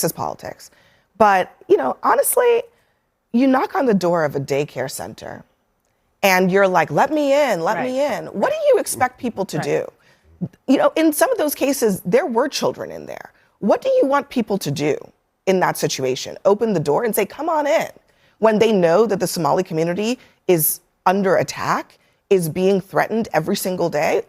politics is politics. But, you know, honestly, you knock on the door of a daycare center and you're like, let me in, let me in. What do you expect people to do? You know, in some of those cases, there were children in there. What do you want people to do in that situation? Open the door and say, come on in, when they know that the Somali community is under attack, is being threatened every single day?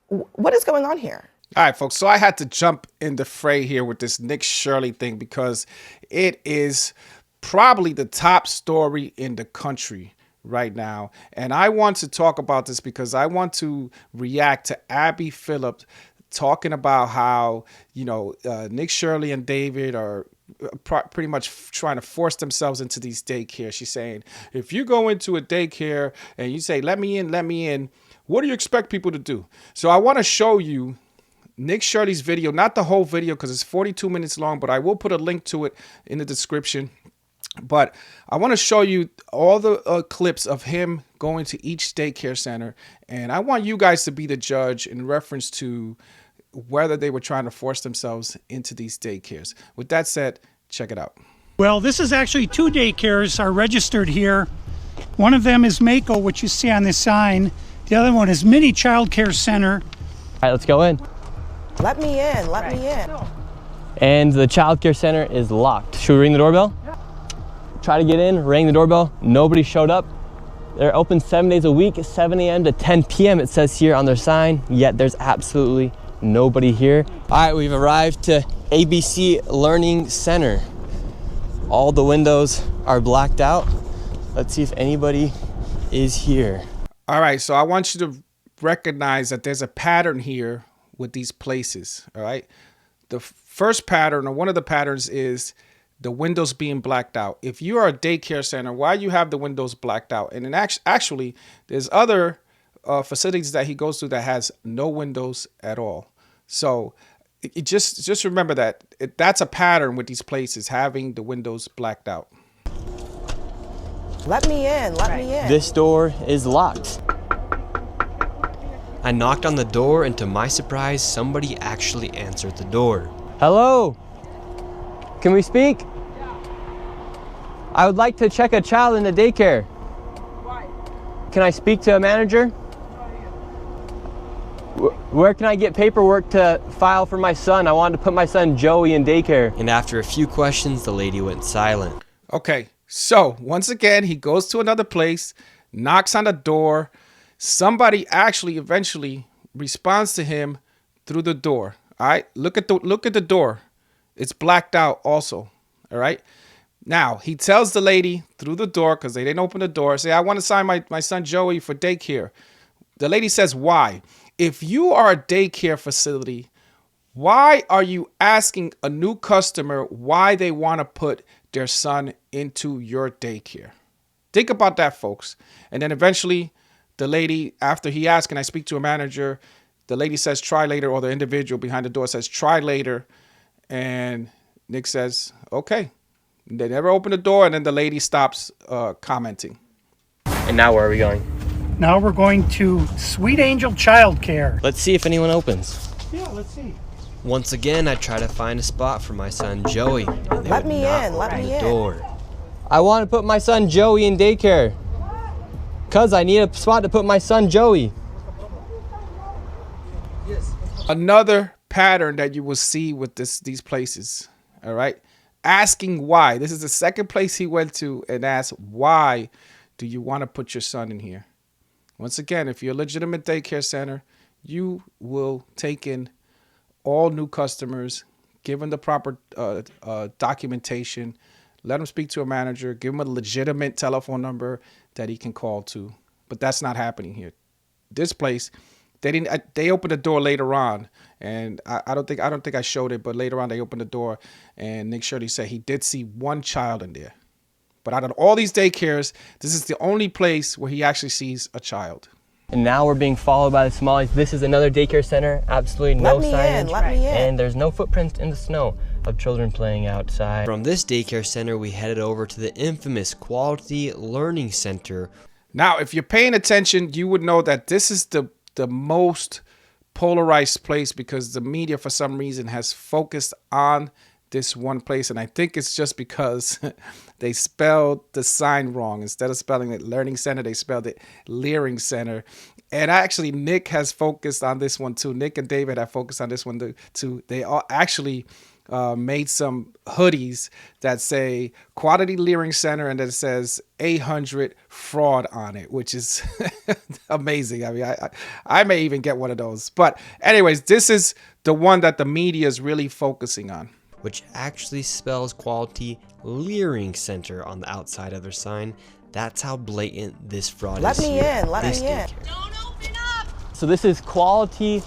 What is going on here? All right, folks. So I had to jump in the fray here with this Nick Shirley thing because it is probably the top story in the country right now. And I want to talk about this because I want to react to Abby Phillip talking about how, you know, Nick Shirley and David are pretty much trying to force themselves into these daycares. She's saying, if you go into a daycare and you say, let me in, what do you expect people to do? So I want to show you Nick Shirley's video, not the whole video because it's 42 minutes long, but I will put a link to it in the description. But I want to show you all the clips of him going to each daycare center. And I want you guys to be the judge in reference to whether they were trying to force themselves into these daycares. With that said, check it out. Well, this is actually 2 daycares are registered here. One of them is Mako, which you see on this sign. The other one is Mini Child Care Center. All right, let's go in. Let me in, let me in. And the child care center is locked. Should we ring the doorbell? Try to get in, rang the doorbell, nobody showed up. They're open 7 days a week, 7 a.m. to 10 p.m. it says here on their sign, yet there's absolutely nobody here. All right, we've arrived to ABC Learning Center. All the windows are blacked out. Let's see if anybody is here. All right, so I want you to recognize that there's a pattern here with these places, all right? The first pattern, or one of the patterns, is the windows being blacked out. If you are a daycare center, why you have the windows blacked out? And actually, there's other facilities that he goes to that has no windows at all. So just remember that that's a pattern with these places, having the windows blacked out. Let me in, let me in. This door is locked. I knocked on the door, and to my surprise, somebody actually answered the door. Hello? Can we speak? I would like to check a child in the daycare. Why? Can I speak to a manager? Where can I get paperwork to file for my son? I wanted to put my son Joey in daycare. And after a few questions, the lady went silent. Okay, so once again, he goes to another place, knocks on the door. Somebody actually eventually responds to him through the door. All right, look at the door. It's blacked out also. All right. Now he tells the lady through the door, because they didn't open the door, say, I want to sign my son Joey for daycare. The lady says, why? If you are a daycare facility, why are you asking a new customer why they want to put their son into your daycare? Think about that, folks. And then eventually the lady, after he asked, can I speak to a manager? The lady says, try later, or the individual behind the door says, try later. And Nick says, okay. They never open the door, and then the lady stops commenting. And now where are we going? Now we're going to Sweet Angel Child Care. Let's see if anyone opens. Yeah, let's see. Once again, I try to find a spot for my son Joey, and they Let would me not in, let open me the in. door. I want to put my son Joey in daycare. Cause I need a spot to put my son Joey. Another pattern that you will see with these places, all right? Asking why. This is the second place he went to and asked, why do you want to put your son in here? Once again, if you're a legitimate daycare center, you will take in all new customers, give them the proper documentation, let him speak to a manager, give him a legitimate telephone number that he can call to. But that's not happening here. This place, they opened the door later on, and I don't think I showed it, but later on they opened the door, and Nick Shirley said he did see one child in there. But out of all these daycares, this is the only place where he actually sees a child. And now we're being followed by the Somalis. This is another daycare center, absolutely no signage, and there's no footprints in the snow of children playing outside. From this daycare center, we headed over to the infamous Quality Learning Center. Now, if you're paying attention, you would know that this is the most polarized place because the media, for some reason, has focused on this one place, and I think it's just because they spelled the sign wrong. Instead of spelling it Learning Center, they spelled it Leering Center. And actually, Nick has focused on this one too. Nick and David have focused on this one too. They all actually made some hoodies that say Quality Leering Center, and then it says 800 fraud on it, which is amazing. I mean, I may even get one of those. But anyways, this is the one that the media is really focusing on, which actually spells Quality Leering Center on the outside of their sign. That's how blatant this fraud Let is. me in, let me in. Don't open up! So this is Quality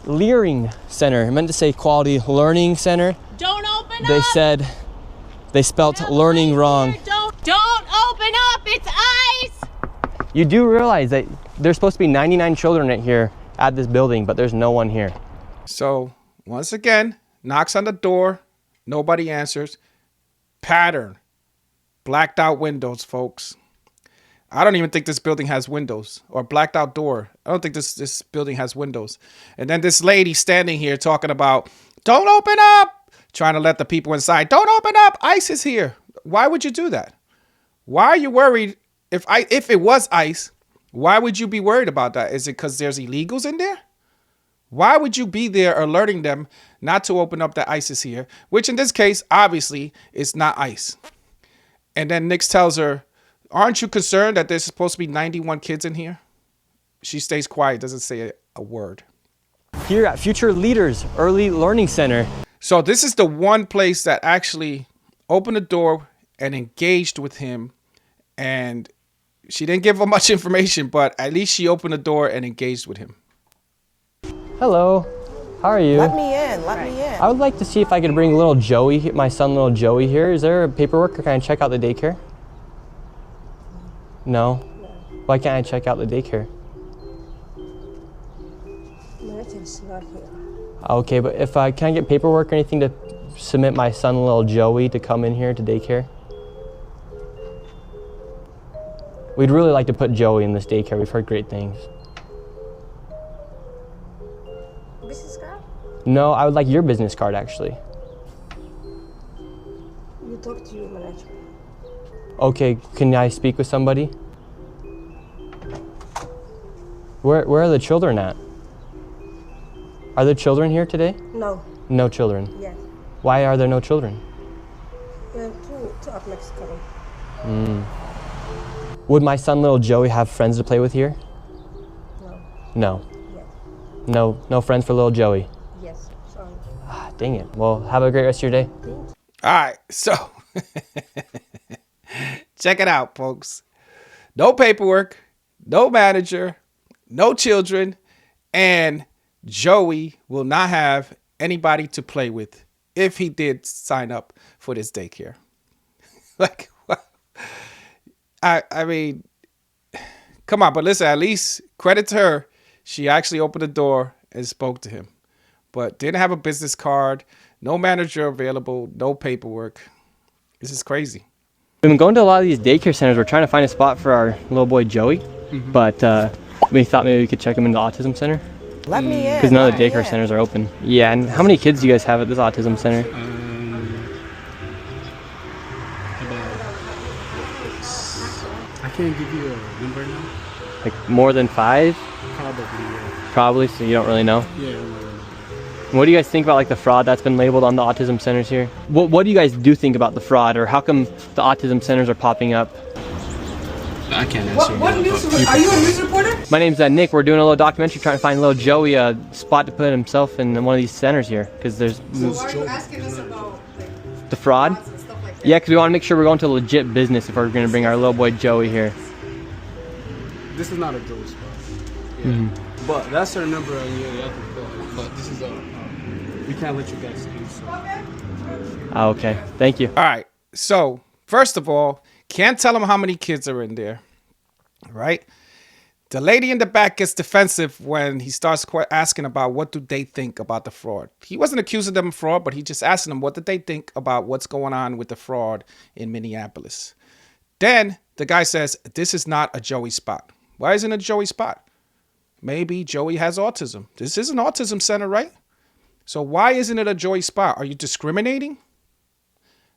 Leering Center. I meant to say Quality Learning Center. Don't open They up! said they spelt learning wrong. Don't open up! It's ice! You do realize that there's supposed to be 99 children in here at this building, but there's no one here. So once again, knocks on the door, nobody answers. Pattern, blacked out windows, folks. I don't even think this building has windows, or blacked out door. I don't think this building has windows. And then this lady standing here talking about, don't open up, trying to let the people inside. Don't open up, ICE is here. Why would you do that? Why are you worried? If it was ICE, why would you be worried about that? Is it because there's illegals in there? Why would you be there alerting them not to open up that ICE is here? Which in this case, obviously, is not ICE. And then Nick tells her, aren't you concerned that there's supposed to be 91 kids in here? She stays quiet, doesn't say a word. Here at Future Leaders Early Learning Center. So this is the one place that actually opened the door and engaged with him. And she didn't give him much information, but at least she opened the door and engaged with him. Hello, how are you? Let me in, let me in. I would like to see if I could bring little Joey, my son little Joey here. Is there paperwork, or can I check out the daycare? No? Why can't I check out the daycare? It's not here. Okay, but if I can't get paperwork or anything to submit my son little Joey to come in here to daycare? We'd really like to put Joey in this daycare. We've heard great things. Business card? No, I would like your business card actually. You talk to your manager. Okay, can I speak with somebody? Where are the children at? Are there children here today? No. No children. Yes. Why are there no children? Two of Mexico. Would my son little Joey have friends to play with here? No. No. Yes. No friends for little Joey. Yes. Sorry. Ah, dang it. Well, have a great rest of your day. All right, so check it out, folks. No paperwork, no manager, no children, and Joey will not have anybody to play with if he did sign up for this daycare. Like, I mean, come on, but listen, at least credit to her. She actually opened the door and spoke to him, but didn't have a business card, no manager available, no paperwork. This is crazy. We've been going to a lot of these daycare centers. We're trying to find a spot for our little boy Joey, but we thought maybe we could check him into the autism center. Let me in. Because none of the let me daycare in. centers are open. Yeah, and how many kids do you guys have at this autism center? I can't give you a number now. Like more than 5? Probably, yeah. Probably, so you don't really know. Yeah, I don't know. What do you guys think about like the fraud that's been labeled on the autism centers here? What do you guys do think about the fraud, or how come the autism centers are popping up? I can't answer What that, news? but Are you a news reporter? My name's Nick. We're doing a little documentary trying to find little Joey a spot to put himself in one of these centers here, because there's So why are you asking us about like the fraud. frauds and stuff like that? Yeah, because we want to make sure we're going to legit business if we're going to bring our little boy Joey here. this is not a Joe spot. Yeah. But that's our number, and yeah, I can call. But this is we can't let you guys use. So. Ah, okay, thank you. All right. So, first of all, can't tell him how many kids are in there, right? The lady in the back gets defensive when he starts asking about what do they think about the fraud. He wasn't accusing them of fraud, but he just asking them what did they think about what's going on with the fraud in Minneapolis. Then the guy says, this is not a Joey spot. Why isn't it a Joey spot? Maybe Joey has autism. This is an autism center, right? So why isn't it a Joey spot? Are you discriminating?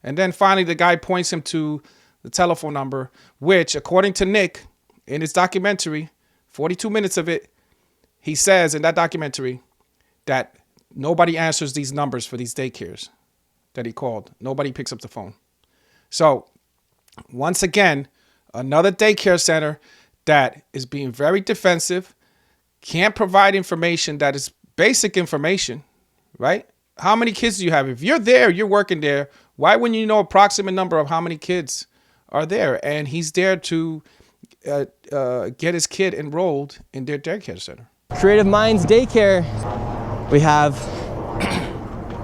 And then finally, the guy points him to the telephone number, which, according to Nick, in his documentary, 42 minutes of it, he says in that documentary that nobody answers these numbers for these daycares that he called. Nobody picks up the phone. So, once again, another daycare center that is being very defensive, can't provide information that is basic information, right? How many kids do you have? If you're there, you're working there, why wouldn't you know approximate number of how many kids are there? And he's there to get his kid enrolled in their daycare center. Creative Minds Daycare. We have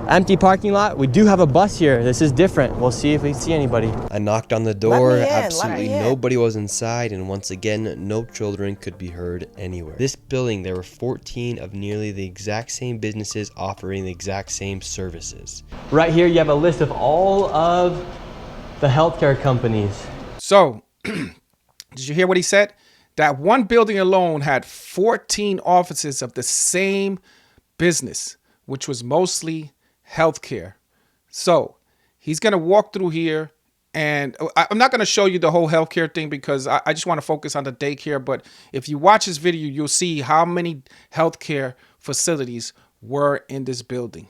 empty parking lot. We do have a bus here. This is different. We'll see if we see anybody. I knocked on the door. Let me in, Absolutely nobody was inside, and once again, no children could be heard anywhere. This building, there were 14 of nearly the exact same businesses offering the exact same services. Right here, you have a list of all of the healthcare companies. So, did you hear what he said? That one building alone had 14 offices of the same business, which was mostly healthcare. So he's going to walk through here, and I'm not going to show you the whole healthcare thing because I just want to focus on the daycare. But if you watch this video, you'll see how many healthcare facilities were in this building.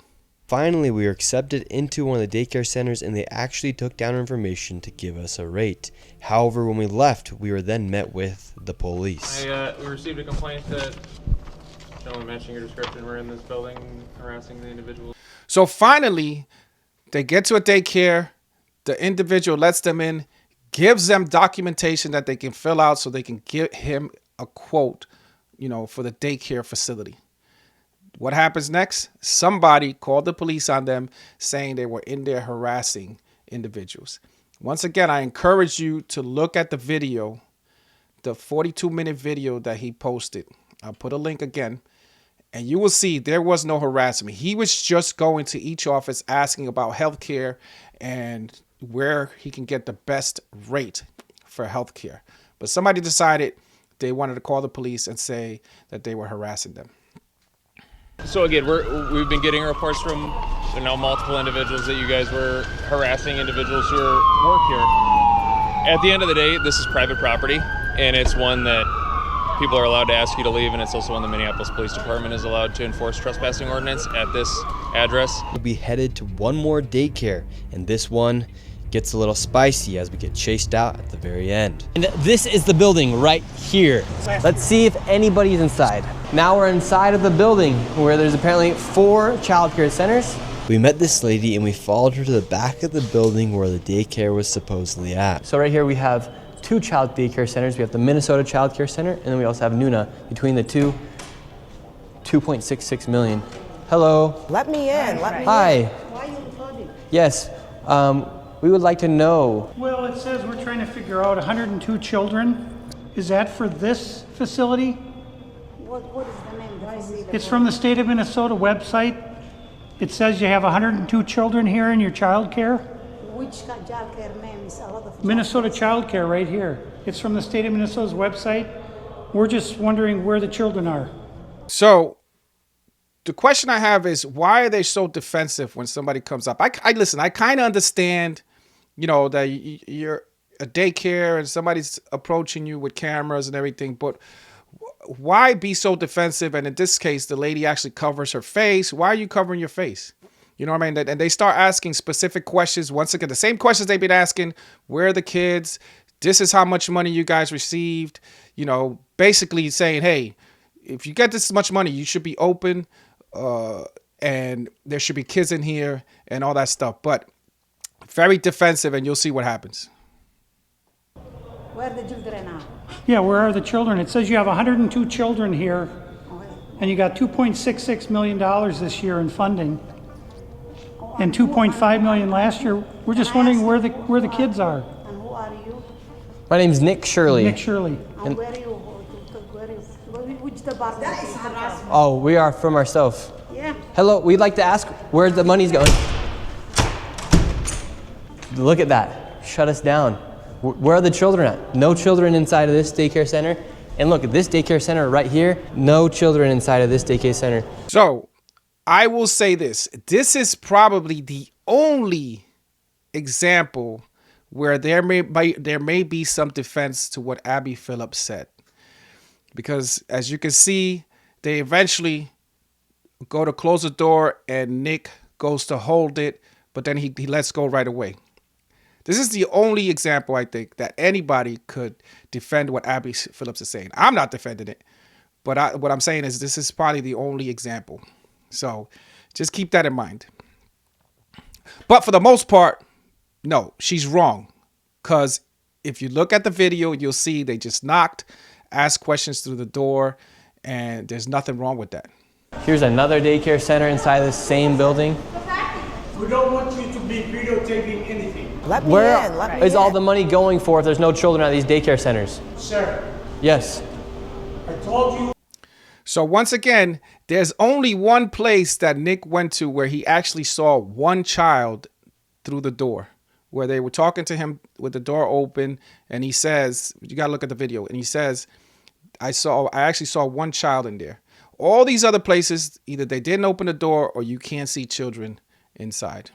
Finally, we were accepted into one of the daycare centers, and they actually took down our information to give us a rate. However, when we left, we were then met with the police. We received a complaint that gentlemen matching your description were in this building harassing the individual. So finally, they get to a daycare. The individual lets them in, gives them documentation that they can fill out so they can give him a quote, for the daycare facility. What happens next? Somebody called the police on them saying they were in there harassing individuals. Once again, I encourage you to look at the video, the 42-minute video that he posted. I'll put a link again, and you will see there was no harassment. He was just going to each office asking about healthcare and where he can get the best rate for healthcare. But somebody decided they wanted to call the police and say that they were harassing them. So again, we've been getting reports from multiple individuals that you guys were harassing individuals who work here. At the end of the day, this is private property, and it's one that people are allowed to ask you to leave, and it's also one the Minneapolis Police Department is allowed to enforce trespassing ordinance at this address. We'll be headed to one more daycare, and this one gets a little spicy as we get chased out at the very end. And this is the building right here. Let's see if anybody's inside. Now we're inside of the building where there's apparently 4 childcare centers. We met this lady and we followed her to the back of the building where the daycare was supposedly at. So right here we have 2 child daycare centers. We have the Minnesota Child Care Center, and then we also have Nuna. Between the two, 2.66 million. Hello. Let me in. Let me in. Hi. Why are you recording? Yes. We would like to know. Well, it says we're trying to figure out 102 children. Is that for this facility? What is the name? Why is it? It's from the state of Minnesota website. It says you have 102 children here in your child care. Which childcare name is a lot of Minnesota Child Care right here. It's from the state of Minnesota's website. We're just wondering where the children are. So the question I have is, why are they so defensive when somebody comes up? I listen, I kind of understand, that you're a daycare and somebody's approaching you with cameras and everything, but why be so defensive? And in this case, the lady actually covers her face. Why are you covering your face? You know what I mean? And they start asking specific questions. Once again, the same questions they've been asking. Where are the kids? This is how much money you guys received. Basically saying, hey, if you get this much money, you should be open. And there should be kids in here and all that stuff. But very defensive, and you'll see what happens. Where the children are? Yeah, where are the children? It says you have 102 children here, and you got $2.66 million this year in funding, and $2.5 million last year. We're just wondering where the kids are. And who are you? My name's Nick Shirley. Nick Shirley. And where are you? Which department? That is harassment. Oh, we are from ourselves. Yeah. Hello, we'd like to ask where the money's going. Look at that. Shut us down. Where are the children at? No children inside of this daycare center. And look at this daycare center right here. No children inside of this daycare center. So I will say this. This is probably the only example where there may be some defense to what Abby Phillip said. Because as you can see, they eventually go to close the door and Nick goes to hold it, but then he lets go right away. This is the only example, I think, that anybody could defend what Abby Phillips is saying. I'm not defending it, but what I'm saying is this is probably the only example. So just keep that in mind. But for the most part, no, she's wrong. Because if you look at the video, you'll see they just knocked, asked questions through the door, and there's nothing wrong with that. Here's another daycare center inside the same building. We don't want you to be videotaping anything. Let me Where in. Let me is all in. the money going for if there's no children at these daycare centers? Sir, Yes. I told you. So once again, there's only one place that Nick went to where he actually saw one child through the door, where they were talking to him with the door open, and he says, you got to look at the video, and he says, I actually saw one child in there. All these other places, either they didn't open the door or you can't see children inside.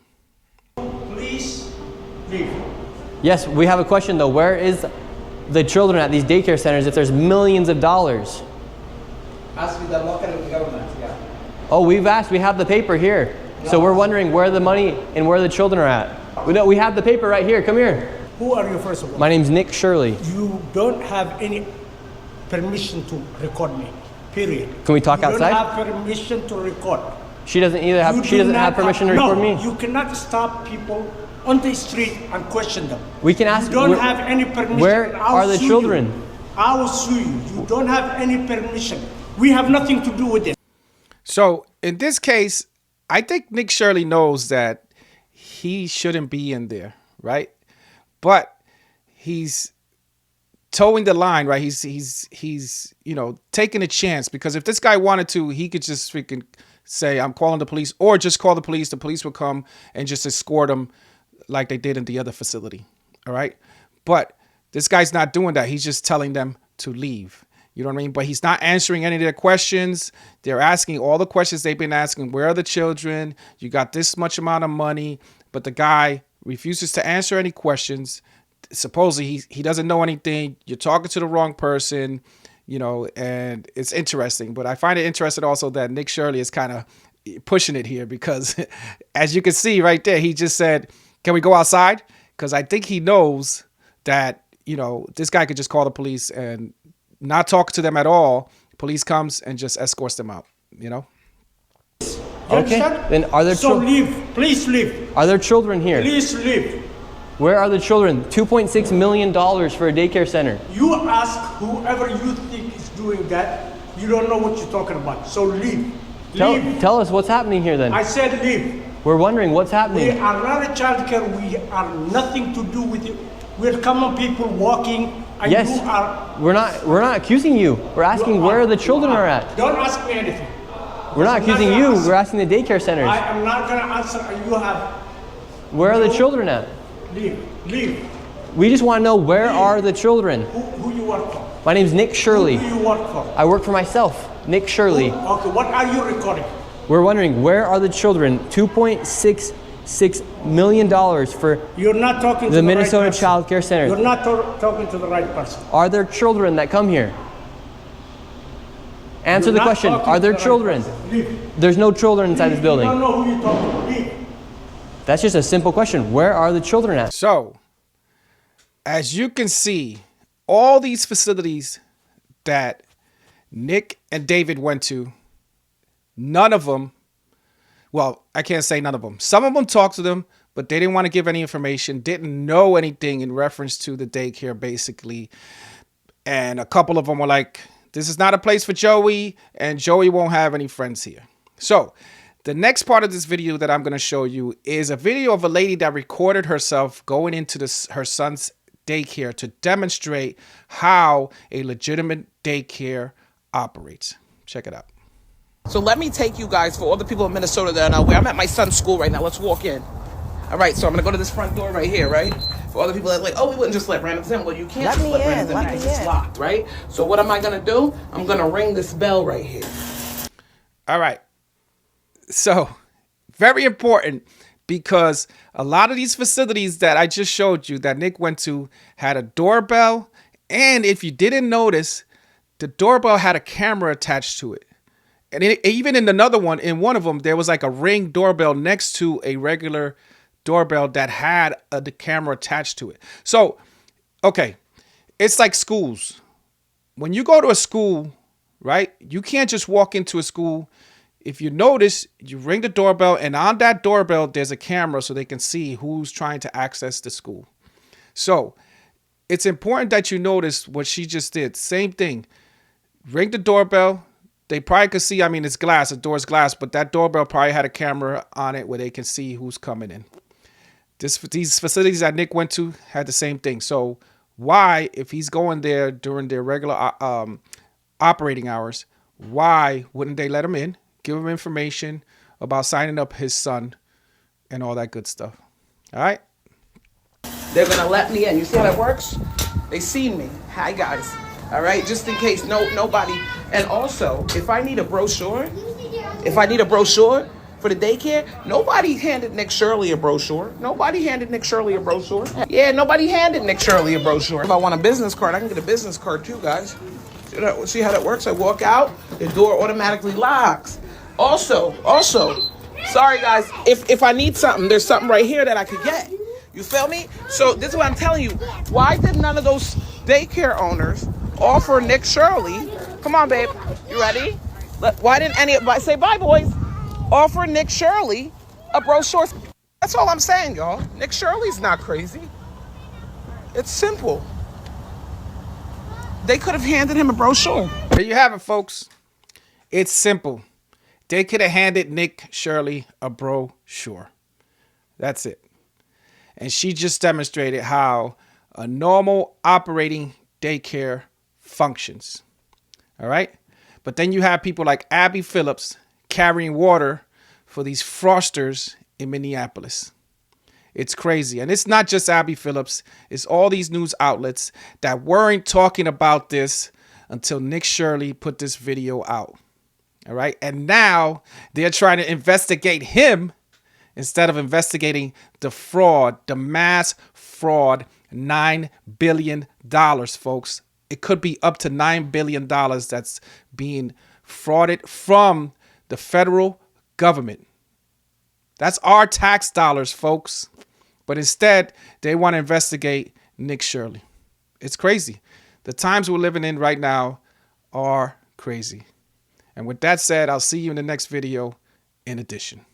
Please leave. Yes, we have a question though. Where is the children at these daycare centers if there's millions of dollars? Ask with the local government, yeah. Oh, we've asked. We have the paper here. So we're wondering where the money and where the children are at. We have the paper right here. Come here. Who are you, first of all? My name's Nick Shirley. You don't have any permission to record me, period. Can we talk outside? You don't have permission to record. She doesn't either have. You She do doesn't not have permission to record no, me. you cannot stop people on the street and question them. We can ask. You don't have any permission. Where are the children? I will sue you. You don't have any permission. We have nothing to do with it. So in this case, I think Nick Shirley knows that he shouldn't be in there, right? But he's towing the line, right? He's taking a chance, because if this guy wanted to, he could just freaking say, I'm calling the police, or just call the police. The police would come and just escort him like they did in the other facility. All right. But this guy's not doing that. He's just telling them to leave. You know what I mean? But he's not answering any of their questions. They're asking all the questions they've been asking. Where are the children? You got this much amount of money. But the guy refuses to answer any questions. Supposedly he doesn't know anything. You're talking to the wrong person, and it's interesting. But I find it interesting also that Nick Shirley is kind of pushing it here, because as you can see right there, he just said, can we go outside? Because I think he knows that, this guy could just call the police and not talk to them at all. Police comes and just escorts them out, You Okay. understand? Then are there So leave. Please leave. Are there children here? Please leave. Where are the children? $2.6 million for a daycare center. You ask whoever you think is doing that. You don't know what you're talking about. So leave. Leave. Tell us what's happening here then. I said leave. We're wondering what's We happening. are not a child care. We are nothing to do with it. We're common people walking. And Yes. you are. We're not accusing you. We're asking where the children are at. Don't ask me anything. We're not I'm not accusing gonna you. answer. We're asking the daycare centers. I am not gonna answer. You have. Where are the children at? Leave. Leave. We just want to know where are the children. Who you work for? My name's Nick Shirley. Who you work for? I work for myself, Nick Shirley. Okay. What are you recording? We're wondering where are the children? $2.66 million for You're not talking to the Minnesota right person. Child Care Center. You're not talking to the right person. Are there children that come here? Answer You're the not question. talking Are to there the right children? person. Leave. There's no children inside this You building. don't know who you're talking to. Leave. That's just a simple question. Where are the children at? So, as you can see, all these facilities that Nick and David went to, none of them, well, I can't say none of them. Some of them talked to them, but they didn't want to give any information, didn't know anything in reference to the daycare, basically. And a couple of them were like, this is not a place for Joey, and Joey won't have any friends here. So, the next part of this video that I'm going to show you is a video of a lady that recorded herself going into her son's daycare to demonstrate how a legitimate daycare operates. Check it out. So let me take you guys, for all the people in Minnesota that are not aware. I'm at my son's school right now. Let's walk in. All right, so I'm going to go to this front door right here, right? For all the people that are like, oh, we wouldn't just let randoms in. Well, you can't Let just me let in, randoms in let because me it's in. locked, right? So what am I going to do? I'm going to ring this bell right here. All right. So, very important, because a lot of these facilities that I just showed you that Nick went to had a doorbell. And if you didn't notice, the doorbell had a camera attached to it. And even in another one, in one of them, there was like a Ring doorbell next to a regular doorbell that had the camera attached to it. So, okay, it's like schools. When you go to a school, right, you can't just walk into a school. If you notice, you ring the doorbell, and on that doorbell, there's a camera so they can see who's trying to access the school. So it's important that you notice what she just did. Same thing. Ring the doorbell. They probably could see, I mean, it's glass, the door's glass, but that doorbell probably had a camera on it where they can see who's coming in. These facilities that Nick went to had the same thing. So why, if he's going there during their regular operating hours, why wouldn't they let him in, give him information about signing up his son and all that good stuff? All right? They're gonna let me in. You see how that works? They see me. Hi guys. All right, just in case nobody. And also, if I need a brochure for the daycare, nobody handed Nick Shirley a brochure. Nobody handed Nick Shirley a brochure. Yeah, nobody handed Nick Shirley a brochure. If I want a business card, I can get a business card too, guys. See how that works? I walk out, the door automatically locks. Also, sorry guys, if I need something, there's something right here that I could get. You feel me? So this is what I'm telling you. Why did none of those daycare owners offer Nick Shirley? Come on, babe. You ready? Why didn't say bye, boys? Offer Nick Shirley a brochure. That's all I'm saying, y'all. Nick Shirley's not crazy. It's simple. They could have handed him a brochure. There you have it, folks. It's simple. They could have handed Nick Shirley a brochure. That's it. And she just demonstrated how a normal operating daycare functions. All right? But then you have people like Abby Phillips carrying water for these frosters in Minneapolis. It's crazy. And it's not just Abby Phillips. It's all these news outlets that weren't talking about this until Nick Shirley put this video out. All right? And now they're trying to investigate him instead of investigating the fraud, the mass fraud, $9 billion, folks. It could be up to $9 billion that's being frauded from the federal government. That's our tax dollars, folks. But instead, they want to investigate Nick Shirley. It's crazy. The times we're living in right now are crazy. And with that said, I'll see you in the next video in addition.